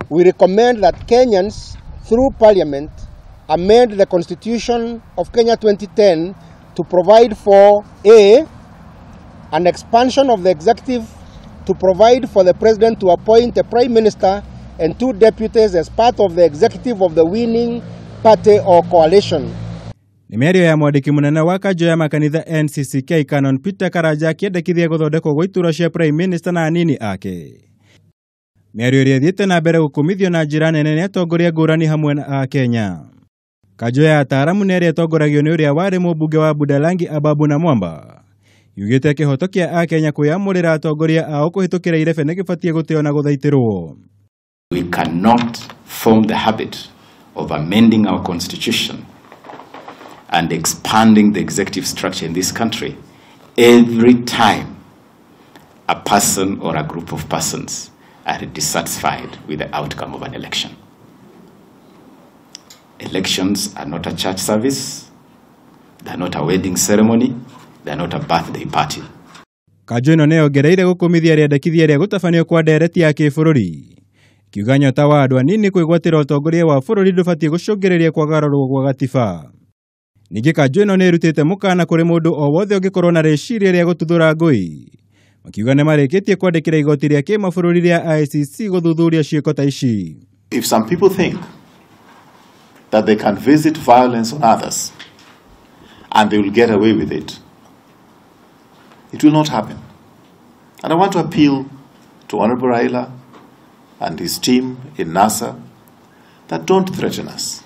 we recommend that Kenyans, through Parliament, amend the Constitution of Kenya 2010 to provide for an expansion of the executive to provide for the president to appoint a prime minister and 2 deputies as part of the executive of the winning party or coalition. Ni mĩario ya mwandĩki mũnene wa Kanju ya makanitha NCCK Canon Peter Karanja akĩendekithia gũthondekwo gwa iturwa cia prime minister na anini ake. Mĩario ĩrĩa ĩthiĩte na mbere gũkumithio na njĩra nene nĩ atongoria ngũrani hamwe na Kenya. Kanju ya ataramu nĩ ĩrĩa ĩtongoragio nĩ ũrĩa warĩ mũmbunge wa Budalangi Ababu na Mwamba. Yugĩte Kihoto kĩa Kenya kwĩyamũrĩra atongoria ao kũhĩtũkĩra irebe nikibatie gutio na guthaitirwo. We cannot form the habit of amending our constitution and expanding the executive structure in this country every time a person or a group of persons are dissatisfied with the outcome of an election. Elections are not a church service, they're not a wedding ceremony, they're not a birthday party. Kanju ĩno nĩyongereire gukumithia riendekithia rĩa gũtabanio kwa ndereti ya kĩbũrũri. Kiuga nyota wa andũ anini kwĩgwatĩra ũtongoria wa bũrũri ndũbatie gũcũngĩrĩria kwagarũrwo gwa gatiba. Ningĩ Kanju ĩno nĩ ĩrutĩte mũkana kũrĩ mũndũ o wothe ũngĩkorwo na rĩciria rĩa gũtuthũra ngũi. Makiuga nĩ marĩkĩtie kwandĩkĩra igoti rĩa kĩmabũrũri rĩa ICC gũthuthuria ciĩko ta ici. If some people think that they can visit violence on others and they will get away with it, it will not happen. And I want to appeal to Honorable Raila and his team in NASA that don't threaten us.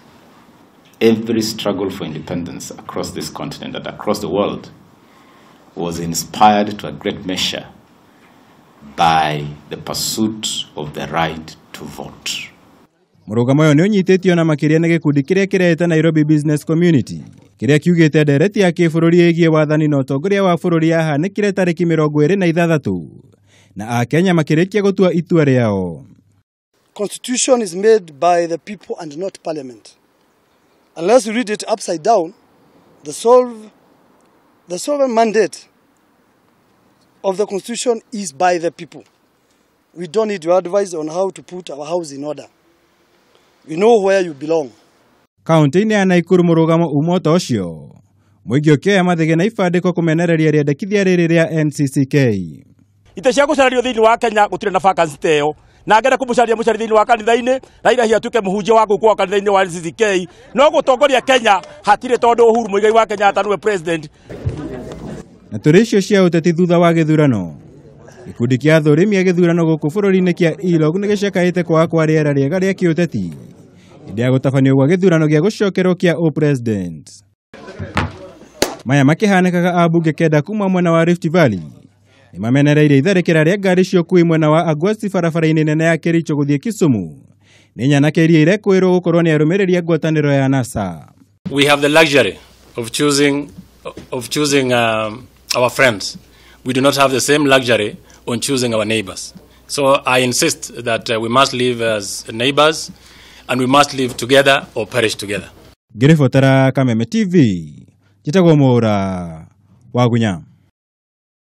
Every struggle for independence across this continent and across the world was inspired to a great measure by the pursuit of the right to vote. Mũrũgamo ũyũ nĩ ũnyitĩtio na makĩria nĩ gĩkundi kĩrĩa kĩrehete Nairobi Business Community, kĩrĩa kiugĩte ndereti ya kĩbũrũri ĩgiĩ wathani na ũtongoria wa bũrũri yahanĩkire tarĩki 26 na Akenya makĩrĩkia gũtua itua rĩao. Constitution is made by the people and not Parliament. Unless you read it upside down, the sole mandate of the Constitution is by the people. We don't need your advice on how to put our house in order. We know where you belong. Kaunti-inĩ ya Nakuru mũrũgamo umota ũcio. Mũingĩ ũkĩoya mathĩgĩ na ibandĩko kũmenereria riendekithia rĩrĩ rĩa NCCK. Ite cia gũcarario thĩinĩ wa Kenya gũtirĩ na vacancy teo. Na ngere kũmũcaria mũcari thĩinĩ wa kanitha-inĩ, Raila hi atuĩke mũhunjia wa gũkũ kanitha-inĩ wa NCCK. No gũtongoria Kenya hatirĩ tondũ Uhuru Muigai wa Kenya atanũwe president. Na tũrĩ icio cia ũteti thutha wa gĩthurano. Gĩkundi kĩa athũrĩmi a gĩthurano gũkũ bũrũri-inĩ kĩa ILOG nĩ gĩcakaĩte kwa rĩera rĩega rĩa kĩũteti. Hĩndĩ ya gũtabanio gwa gĩthurano gĩa gũcokerwo kĩa president. Maya makĩhanĩkaga ambunge kenda kuma mwena wa Rift Valley. Nĩ mamenereire itharĩkĩra rĩa ngari cia ũkui mwena wa Agwati barabara-inĩ nene ya Kericho gũthiĩ Kisumu. Nĩ nyanake iria irekwĩrwo gũkorwo nĩ arũmĩrĩri a ngwatanĩro ya NASA. We have the luxury of choosing our friends. We do not have the same luxury on choosing our neighbors. So I insist that we must live as neighbors and we must live together or perish together. Ngĩribotera Kameme TV, njĩtagwo Mwaura wa Gunya.